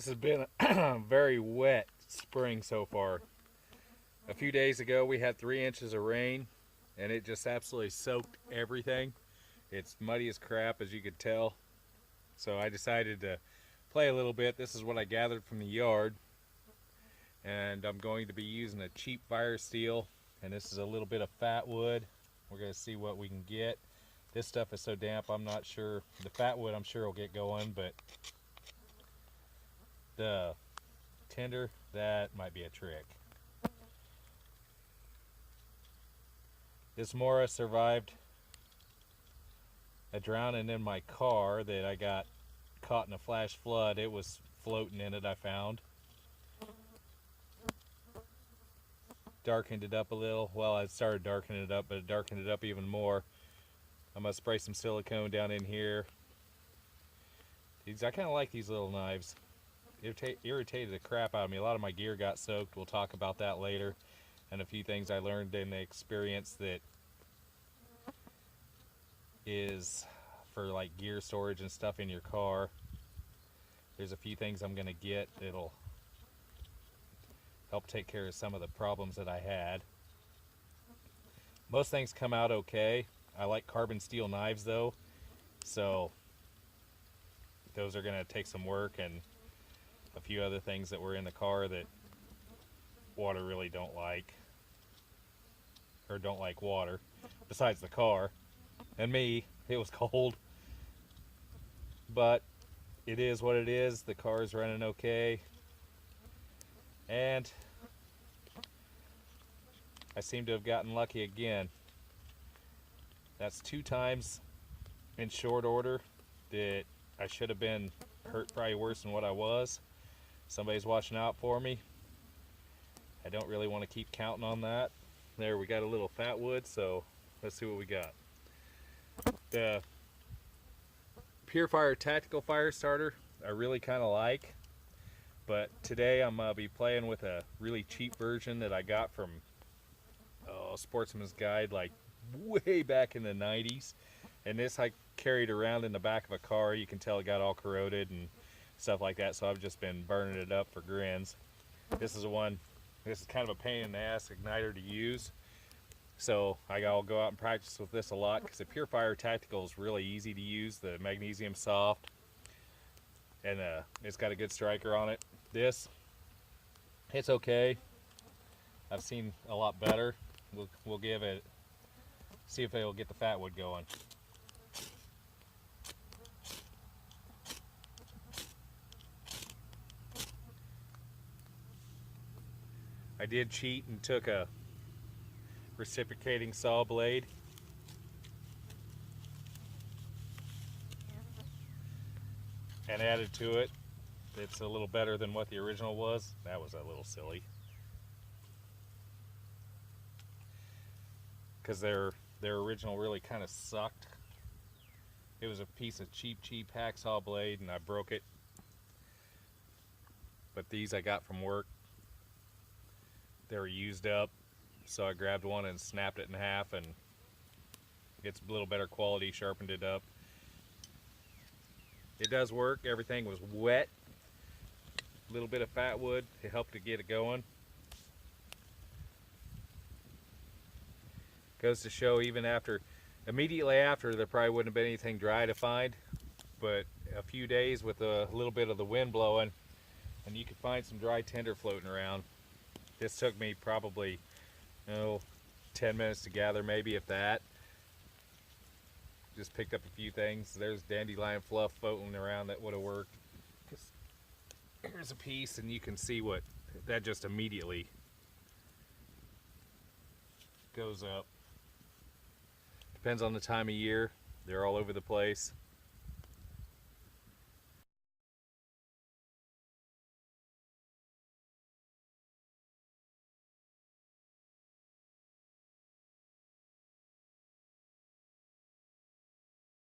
This has been a very wet spring so far. A few days ago we had 3 inches of rain and it just absolutely soaked everything. It's muddy as crap, as you could tell. So I decided to play a little bit. This is what I gathered from the yard. And I'm going to be using a cheap firesteel. And this is a little bit of fatwood. We're going to see what we can get. This stuff is so damp, I'm not sure. The fatwood I'm sure will get going, but the tinder, that might be a trick. This Mora survived a drowning in my car that I got caught in a flash flood. It was floating in it, I found. Darkened it up a little. Well, I started darkening it up, but it darkened it up even more. I'm going to spray some silicone down in here. These, I kind of like these little knives. Irritated the crap out of me. A lot of my gear got soaked. We'll talk about that later. And a few things I learned in the experience that is for like gear storage and stuff in your car. There's a few things I'm going to get that'll help take care of some of the problems that I had. Most things come out okay. I like carbon steel knives though, so those are going to take some work, and a few other things that were in the car that water really don't like, or don't like water, besides the car and me. It was cold, but it is what it is. The car is running okay, and I seem to have gotten lucky again. That's 2 times in short order that I should have been hurt probably worse than what I was. Somebody's watching out for me. I don't really want to keep counting on that. There, we got a little fatwood, so let's see what we got. The Purifier Tactical Fire Starter I really kind of like, but today I'm going to be playing with a really cheap version that I got from Sportsman's Guide, like way back in the 90s. And this I carried around in the back of a car. You can tell it got all corroded and stuff like that, so I've just been burning it up for grins. This is this is kind of a pain in the ass igniter to use, so I'll go out and practice with this a lot, because the Purifier Tactical is really easy to use. The magnesium soft, and it's got a good striker on it. This, it's okay. I've seen a lot better. We'll give it, see if it'll get the fatwood going. I did cheat and took a reciprocating saw blade and added to it. It's a little better than what the original was. That was a little silly, because their original really kind of sucked. It was a piece of cheap hacksaw blade and I broke it. But these I got from work. They were used up, so I grabbed one and snapped it in half, and it's a little better quality, sharpened it up. It does work. Everything was wet. A little bit of fatwood to help to get it going. Goes to show, even immediately after, there probably wouldn't have been anything dry to find, but a few days with a little bit of the wind blowing, and you could find some dry tinder floating around. This took me probably 10 minutes to gather, maybe, if that. Just picked up a few things. There's dandelion fluff floating around that would have worked. Here's a piece, and you can see what that just immediately goes up. Depends on the time of year. They're all over the place.